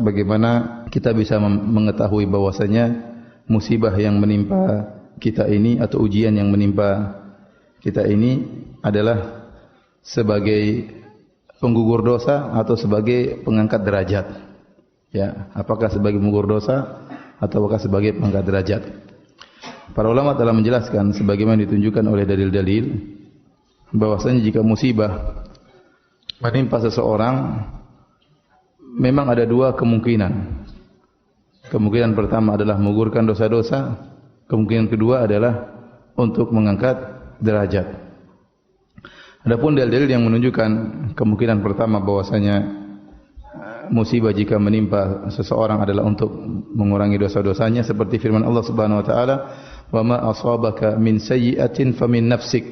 bagaimana kita bisa mengetahui bahwasanya musibah yang menimpa kita ini atau ujian yang menimpa kita ini adalah sebagai penggugur dosa atau sebagai pengangkat derajat. Ya, apakah sebagai penggugur dosa atau apakah sebagai pengangkat derajat? Para ulama telah menjelaskan sebagaimana ditunjukkan oleh dalil-dalil bahwasanya jika musibah menimpa seseorang memang ada dua kemungkinan. Kemungkinan pertama adalah menggugurkan dosa-dosa, kemungkinan kedua adalah untuk mengangkat derajat. Adapun dalil-dalil yang menunjukkan kemungkinan pertama bahwasanya musibah jika menimpa seseorang adalah untuk mengurangi dosa-dosanya seperti firman Allah Subhanahu wa taala, "Wa ma asabaka min sayyi'atin famin nafsik."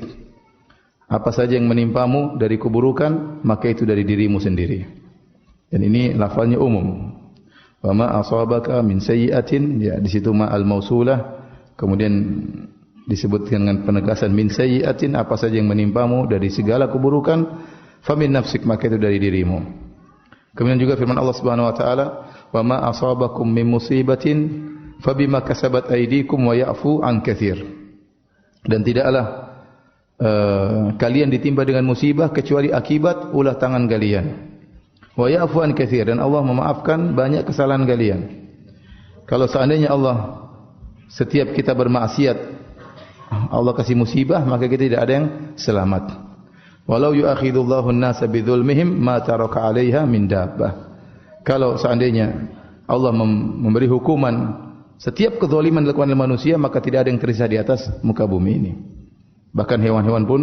Apa saja yang menimpamu dari keburukan, maka itu dari dirimu sendiri. Dan ini lafaznya umum. Wa ma asabaka min sayyi'atin, ya di situ ma al-mausulah, kemudian disebutkan dengan penegasan min sayyi'atin, apa saja yang menimpamu dari segala keburukan, famin nafsik, maka itu dari dirimu. Kemudian juga firman Allah Subhanahu wa taala, "Wa ma asabakum min musibatin fabima kasabat aydikum wa ya'fu an katsir." Dan tidaklah kalian ditimpa dengan musibah kecuali akibat ulah tangan kalian. Wa ya'fu an katsir, dan Allah memaafkan banyak kesalahan kalian. Kalau seandainya Allah setiap kita bermaksiat Allah kasih musibah, maka kita tidak ada yang selamat. Walau yu'akhidullahu an-nasa bidzulmihim ma taraka 'alaiha min dabbah. Kalau seandainya Allah memberi hukuman setiap kezaliman dilakukan oleh manusia, maka tidak ada yang tersisa di atas muka bumi ini. Bahkan hewan-hewan pun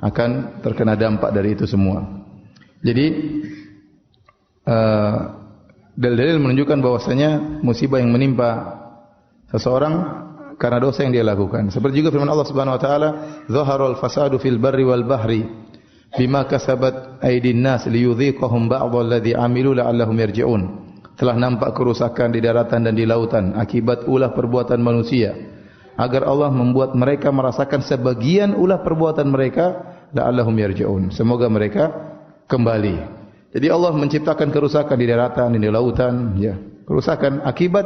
akan terkena dampak dari itu semua. Jadi dalil-dalil menunjukkan bahwasanya musibah yang menimpa seseorang karena dosa yang dia lakukan. Seperti juga firman Allah Subhanahu wa taala, "Zaharal fasadu fil barri wal bahri bima kasabat aydin nas liyudhiqahum ba'dalladzi amilu la'allahum yarji'un." Telah nampak kerusakan di daratan dan di lautan akibat ulah perbuatan manusia, agar Allah membuat mereka merasakan sebagian ulah perbuatan mereka, la'allahum yarji'un, semoga mereka kembali. Jadi Allah menciptakan kerusakan di daratan dan di lautan, ya, kerusakan akibat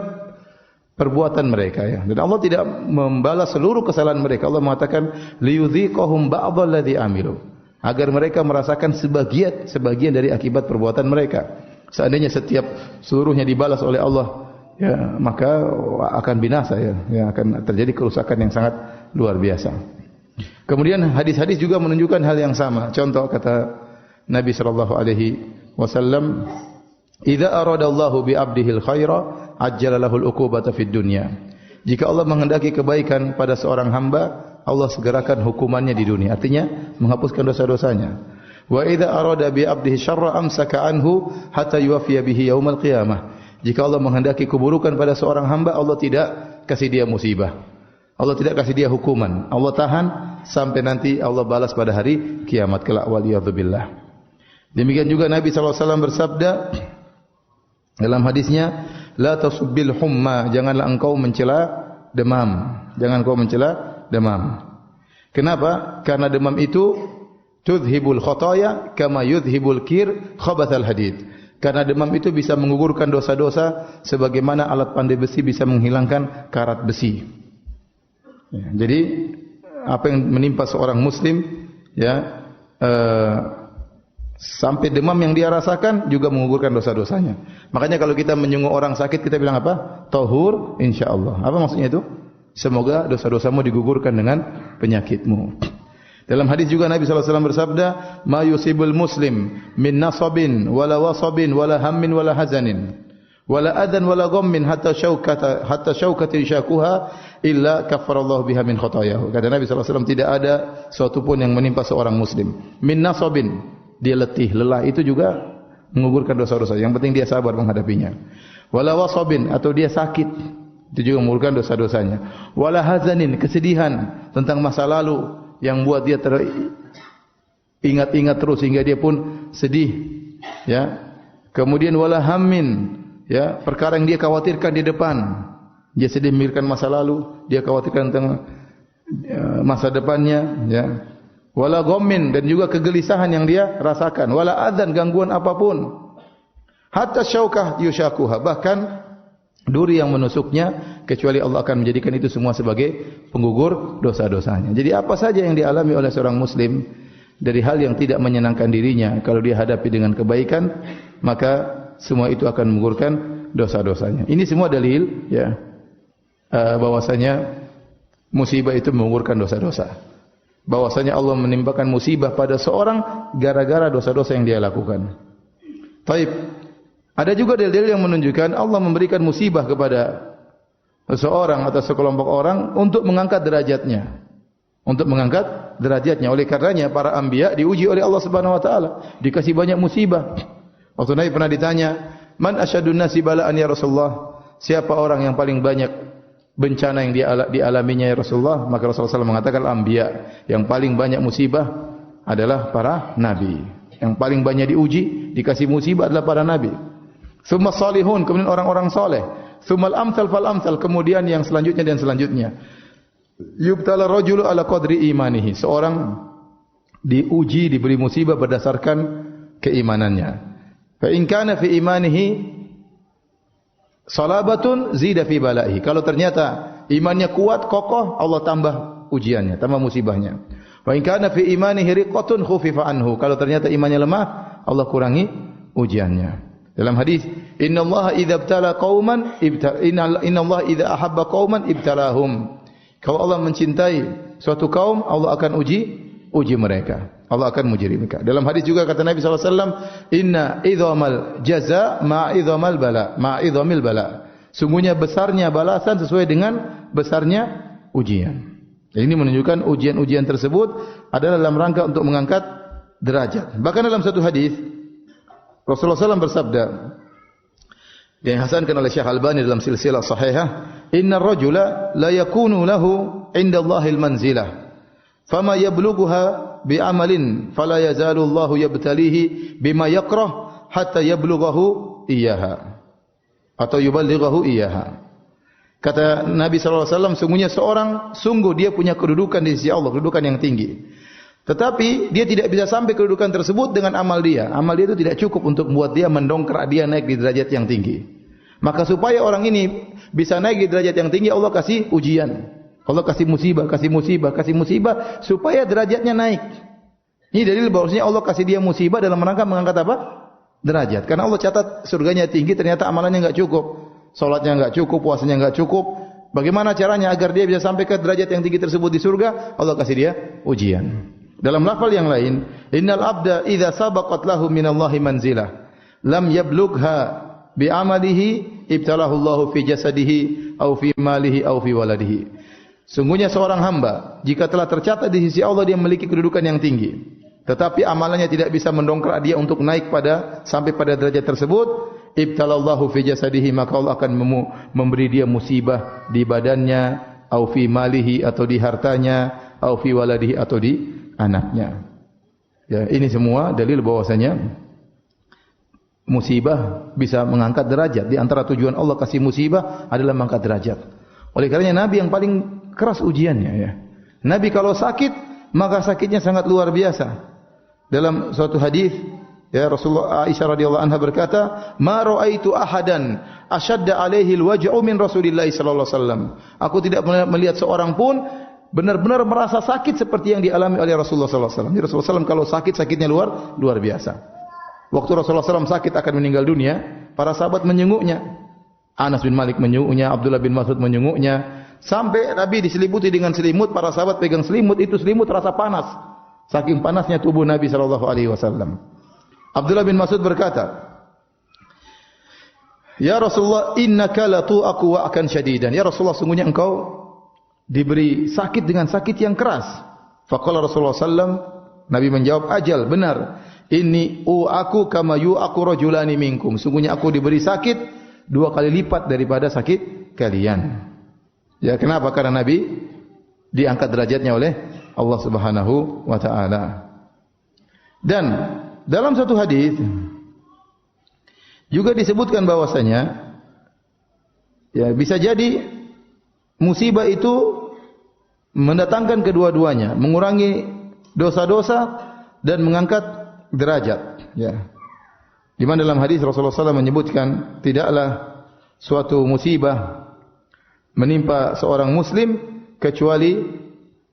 perbuatan mereka, ya. Dan Allah tidak membalas seluruh kesalahan mereka. Allah mengatakan liyudhiqahum ba'dalladzi amilu, agar mereka merasakan sebagian dari akibat perbuatan mereka. Seandainya seluruhnya dibalas oleh Allah, ya, maka akan binasa, ya. Ya, akan terjadi kerusakan yang sangat luar biasa. Kemudian hadis-hadis juga menunjukkan hal yang sama. Contoh kata Nabi sallallahu alaihi wasallam, "Idza aradallahu bi 'abdihil khaira ajjala lahul 'uqubata fid dunya." Jika Allah menghendaki kebaikan pada seorang hamba, Allah segerakan hukumannya di dunia. Artinya menghapuskan dosa-dosanya. Wa idza arada bi 'abdihi syarra amsaka anhu hatta yuwaffiya bihi yaumal qiyamah. Jika Allah menghendaki keburukan pada seorang hamba, Allah tidak kasih dia musibah. Allah tidak kasih dia hukuman. Allah tahan sampai nanti Allah balas pada hari kiamat kelak, waliyadzubillah. Demikian juga Nabi sallallahu alaihi wasallam bersabda dalam hadisnya, "La tasubbil humma," janganlah engkau mencela demam. Jangan engkau mencela demam. Kenapa? Karena demam itu tudhibul khotoya kama yudhibul kir khabathal hadid. Karena demam itu bisa menggugurkan dosa-dosa sebagaimana alat pandai besi bisa menghilangkan karat besi. Ya, jadi apa yang menimpa seorang muslim, ya, sampai demam yang dia rasakan juga menggugurkan dosa-dosanya. Makanya kalau kita menyungguh orang sakit, kita bilang apa? Tahur insyaallah. Apa maksudnya itu? Semoga dosa-dosamu digugurkan dengan penyakitmu. Dalam hadis juga Nabi sallallahu alaihi wasallam bersabda, "Ma yusibul muslim min nasabin wala wasabin wala hammin wala hazanin wala adan wala ghammin hatta syaukati syakuha illa kaffarallahu biha min khotayahu." Kata Nabi sallallahu alaihi wasallam, tidak ada suatu pun yang menimpa seorang muslim min nasabin, dia letih, lelah, itu juga menggugurkan dosa-dosa. Yang penting dia sabar menghadapinya. Wala wasabin, atau dia sakit, itu juga menggugurkan dosa-dosanya. Wala hazanin, kesedihan tentang masa lalu yang buat dia ingat-ingat terus sehingga dia pun sedih, ya. Kemudian wala hammin, ya, perkara yang dia khawatirkan di depan. Dia sedih memikirkan masa lalu, dia khawatirkan tentang masa depannya, ya. Wala ghammin, dan juga kegelisahan yang dia rasakan. Wala adzan, gangguan apapun. hatta syaukah yushakuha, bahkan duri yang menusuknya, kecuali Allah akan menjadikan itu semua sebagai penggugur dosa-dosanya. Jadi apa saja yang dialami oleh seorang muslim dari hal yang tidak menyenangkan dirinya, kalau dia hadapi dengan kebaikan, maka semua itu akan menggugurkan dosa-dosanya. Ini semua dalil ya bahwasanya musibah itu menggugurkan dosa-dosa. Bahwasanya Allah menimpakan musibah pada seorang gara-gara dosa-dosa yang dia lakukan. Taib. Ada juga dalil-dalil yang menunjukkan Allah memberikan musibah kepada seseorang atau sekelompok orang untuk mengangkat derajatnya. Untuk mengangkat derajatnya. Oleh karenanya para anbiya diuji oleh Allah Subhanahu wa taala, dikasih banyak musibah. Waktu Nabi pernah ditanya, "Man asyadun nasi bala'an ya Rasulullah?" Siapa orang yang paling banyak bencana yang dialaminya ya Rasulullah? Maka Rasulullah SAW mengatakan anbiya. Yang paling banyak musibah adalah para nabi. Yang paling banyak diuji, dikasih musibah adalah para nabi. Tsumma salihun, kemudian orang-orang soleh. Tsummal amsal fal amsal, kemudian yang selanjutnya dan selanjutnya. Yubtala rajulu ala qadri imanihi. Seorang diuji, diberi musibah berdasarkan keimanannya. Fa in kana fi imanihi salabatun zida fi balaihi. Kalau ternyata imannya kuat, kokoh, Allah tambah ujiannya, tambah musibahnya. Wa in kana fi imanihi riqatun khufifa anhu. Kalau ternyata imannya lemah, Allah kurangi ujiannya. Dalam hadis, innallaha idza ibtala qauman innallaha idza ahabba qauman ibtalahum. Kalau Allah mencintai suatu kaum, Allah akan uji mereka. Allah akan menguji mereka. Dalam hadis juga kata Nabi SAW, inna idhamal jaza ma'idhamal bala, ma'idhamil bala. Sungguhnya besarnya balasan sesuai dengan besarnya ujian. Ini menunjukkan ujian-ujian tersebut adalah dalam rangka untuk mengangkat derajat. Bahkan dalam satu hadis Rasulullah SAW bersabda, yang dihasankan oleh Syekh Albani dalam silsilah sahihah, innar rajula la yakunu lahu 'inda Allahil manzilah fama yablughuha bi'amalin fala yazalu Allahu yabtalihi bima yakrah hatta yablughahu iyyaha atau yuballighahu iyyaha. Kata Nabi SAW, sungguh dia punya kedudukan di sisi Allah, kedudukan yang tinggi. Tetapi dia tidak bisa sampai kedudukan tersebut dengan amal dia. Amal dia itu tidak cukup untuk membuat dia mendongkrak dia naik di derajat yang tinggi. Maka supaya orang ini bisa naik di derajat yang tinggi, Allah kasih ujian. Allah kasih musibah supaya derajatnya naik. Ini dalil bahwasanya Allah kasih dia musibah dalam rangka mengangkat apa? Derajat. Karena Allah catat surganya tinggi, ternyata amalannya enggak cukup. Salatnya enggak cukup, puasanya enggak cukup. Bagaimana caranya agar dia bisa sampai ke derajat yang tinggi tersebut di surga? Allah kasih dia ujian. Dalam lafal yang lain, innal abda idza sabaqat lahu minallahi manzilah lam yablugha bi amalihi ibtalahu Allahu fi jasadihi au fi malihi au fi waladihi. Sungguhnya seorang hamba jika telah tercatat di sisi Allah dia memiliki kedudukan yang tinggi, tetapi amalannya tidak bisa mendongkrak dia untuk naik sampai pada derajat tersebut, ibtalallahu fi jasadihi, maka Allah akan memberi dia musibah di badannya, au fi malihi atau di hartanya, au fi waladihi atau di anaknya. Ya, ini semua dalil bahwasanya musibah bisa mengangkat derajat. Di antara tujuan Allah kasih musibah adalah mengangkat derajat. Oleh karenanya Nabi yang paling keras ujiannya ya. Nabi kalau sakit, maka sakitnya sangat luar biasa. Dalam suatu hadis ya Rasulullah Aisyah radhiyallahu anha berkata, "Ma ra'aitu ahadan ashadda alaihi alwaj'u min Rasulillah sallallahu alaihi wasallam." Aku tidak melihat seorang pun benar-benar merasa sakit seperti yang dialami oleh Rasulullah SAW. Rasulullah SAW kalau sakit, sakitnya luar biasa. Waktu Rasulullah SAW sakit akan meninggal dunia, para sahabat menyenguknya. Anas bin Malik menyenguknya, Abdullah bin Mas'ud menyenguknya. Sampai Nabi diselimuti dengan selimut, para sahabat pegang selimut, itu selimut rasa panas. Saking panasnya tubuh Nabi SAW. Abdullah bin Mas'ud berkata, "Ya Rasulullah, innaka la tu'aku wa akan syadidan." Ya Rasulullah, sungguhnya engkau diberi sakit dengan sakit yang keras. Faqala Rasulullah sallam, Nabi menjawab, "Ajal, benar. Inni u'aku kama yu'aku rajulani minkum." Sungguhnya aku diberi sakit 2 kali lipat daripada sakit kalian. Ya, kenapa? Karena Nabi diangkat derajatnya oleh Allah Subhanahu wa taala. Dan dalam satu hadis juga disebutkan bahwasanya ya bisa jadi musibah itu mendatangkan kedua-duanya, mengurangi dosa-dosa dan mengangkat derajat. Ya. Di mana dalam hadis Rasulullah SAW menyebutkan tidaklah suatu musibah menimpa seorang muslim kecuali,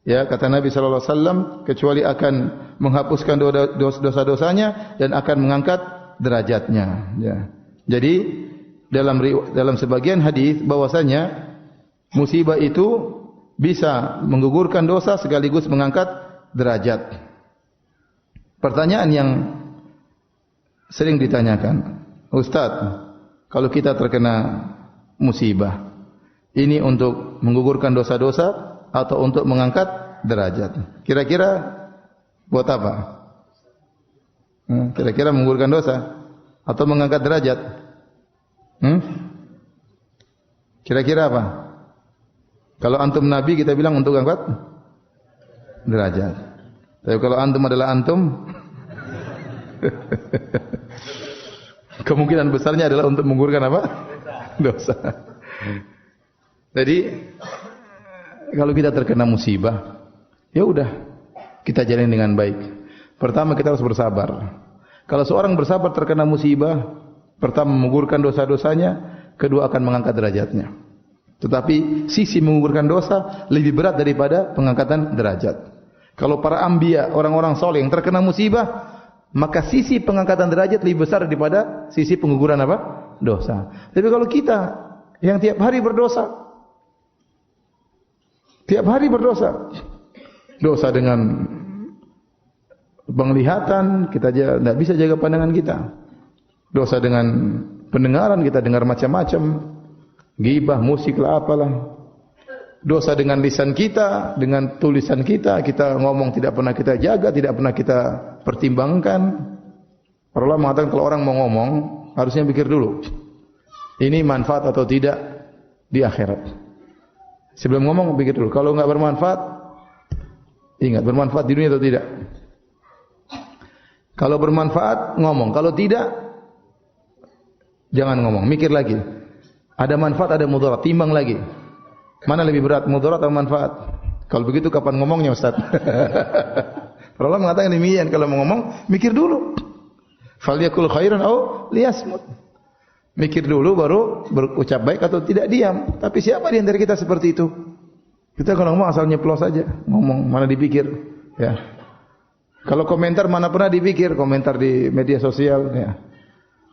ya kata Nabi sallallahu alaihi wasallam, kecuali akan menghapuskan dosa-dosanya dan akan mengangkat derajatnya, ya. Jadi dalam sebagian hadis bahwasanya musibah itu bisa menggugurkan dosa sekaligus mengangkat derajat. Pertanyaan yang sering ditanyakan, Ustaz, kalau kita terkena musibah, ini untuk menggugurkan dosa-dosa atau untuk mengangkat derajat? Kira-kira buat apa? Kira-kira menggugurkan dosa atau mengangkat derajat? Kira-kira apa? Kalau antum nabi kita bilang untuk angkat derajat. Tapi kalau antum adalah antum, kemungkinan besarnya adalah untuk menggugurkan apa? Dosa. Jadi kalau kita terkena musibah, ya udah kita jalani dengan baik. Pertama kita harus bersabar. Kalau seorang bersabar terkena musibah, pertama menggugurkan dosa-dosanya, kedua akan mengangkat derajatnya. Tetapi sisi menggugurkan dosa lebih berat daripada pengangkatan derajat. Kalau para anbiya, orang-orang soleh yang terkena musibah, maka sisi pengangkatan derajat lebih besar daripada sisi pengguguran apa? Dosa. Tapi kalau kita yang tiap hari berdosa, dosa dengan penglihatan, kita tidak bisa jaga pandangan kita. Dosa dengan pendengaran, kita dengar macam-macam, ghibah, musik lah, apalah. Dosa dengan lisan kita, dengan tulisan kita, kita ngomong tidak pernah kita jaga, tidak pernah kita pertimbangkan. Para ulama mengatakan kalau orang mau ngomong, harusnya pikir dulu, ini manfaat atau tidak di akhirat. Sebelum ngomong pikir dulu. Kalau enggak bermanfaat, ingat bermanfaat di dunia atau tidak. Kalau bermanfaat ngomong, kalau tidak jangan ngomong, mikir lagi. Ada manfaat, ada mudarat, timbang lagi. Mana lebih berat, mudarat atau manfaat? Kalau begitu kapan ngomongnya, Ustaz? Para ulama mengatakan demikian, kalau mau ngomong mikir dulu. Falyakul khairan aw liyasmut. Mikir dulu baru berucap baik atau tidak diam. Tapi siapa di antara kita seperti itu? Kita kalau ngomong asal nyeplos saja, ngomong mana dipikir, ya. Kalau komentar mana pernah dipikir, komentar di media sosial, ya.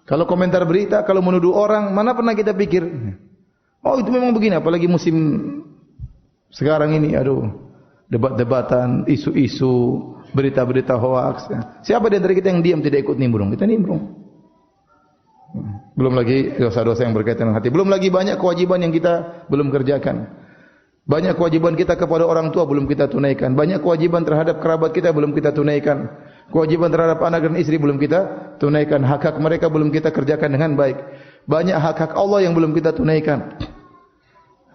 Kalau komentar berita, kalau menuduh orang, mana pernah kita pikir? Oh itu memang begini, apalagi musim sekarang ini, aduh, debat-debatan, isu-isu, berita-berita hoaks. Ya. Siapa di antara kita yang diam tidak ikut nimbrung? Kita nimbrung. Belum lagi dosa-dosa yang berkaitan dengan hati. Belum lagi banyak kewajiban yang kita belum kerjakan. Banyak kewajiban kita kepada orang tua belum kita tunaikan. Banyak kewajiban terhadap kerabat kita belum kita tunaikan. Kewajiban terhadap anak dan istri belum kita tunaikan. Hak-hak mereka belum kita kerjakan dengan baik. Banyak hak-hak Allah yang belum kita tunaikan.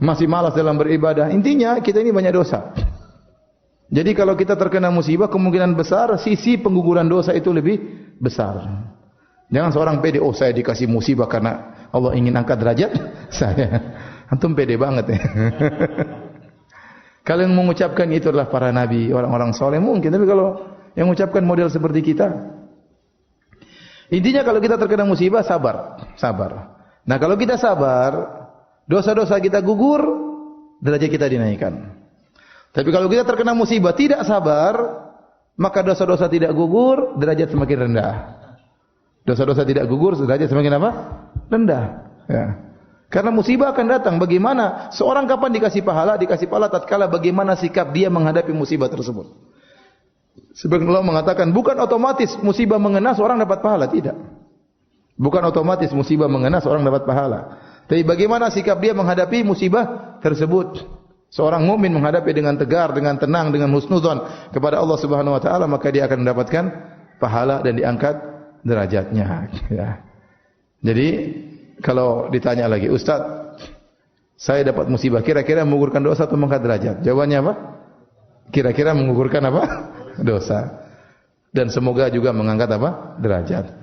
Masih malas dalam beribadah. Intinya kita ini banyak dosa. Jadi kalau kita terkena musibah, kemungkinan besar sisi pengguguran dosa itu lebih besar. Jangan seorang pede, oh saya dikasih musibah karena Allah ingin angkat derajat saya. Antum pede banget ya. Kalau yang mengucapkan itu adalah para nabi, orang-orang soleh mungkin. Tapi kalau yang mengucapkan model seperti kita, intinya kalau kita terkena musibah, sabar. Nah kalau kita sabar, dosa-dosa kita gugur, derajat kita dinaikkan. Tapi kalau kita terkena musibah tidak sabar, maka dosa-dosa tidak gugur, derajat semakin rendah. Dosa-dosa tidak gugur, derajat semakin apa? Rendah. Ya. Karena musibah akan datang. Bagaimana seorang kapan dikasih pahala? Dikasih pahala tatkala bagaimana sikap dia menghadapi musibah tersebut. Sebagian ulama mengatakan bukan otomatis musibah mengena seorang dapat pahala, tidak. Bukan otomatis musibah mengena seorang dapat pahala. Tapi bagaimana sikap dia menghadapi musibah tersebut? Seorang mukmin menghadapi dengan tegar, dengan tenang, dengan husnudzon kepada Allah Subhanahu wa taala, maka dia akan mendapatkan pahala dan diangkat derajatnya. Ya. Jadi kalau ditanya lagi, Ustaz, saya dapat musibah, kira-kira menggugurkan dosa atau mengangkat derajat? Jawabannya apa? Kira-kira menggugurkan apa? Dosa. Dan semoga juga mengangkat apa? Derajat.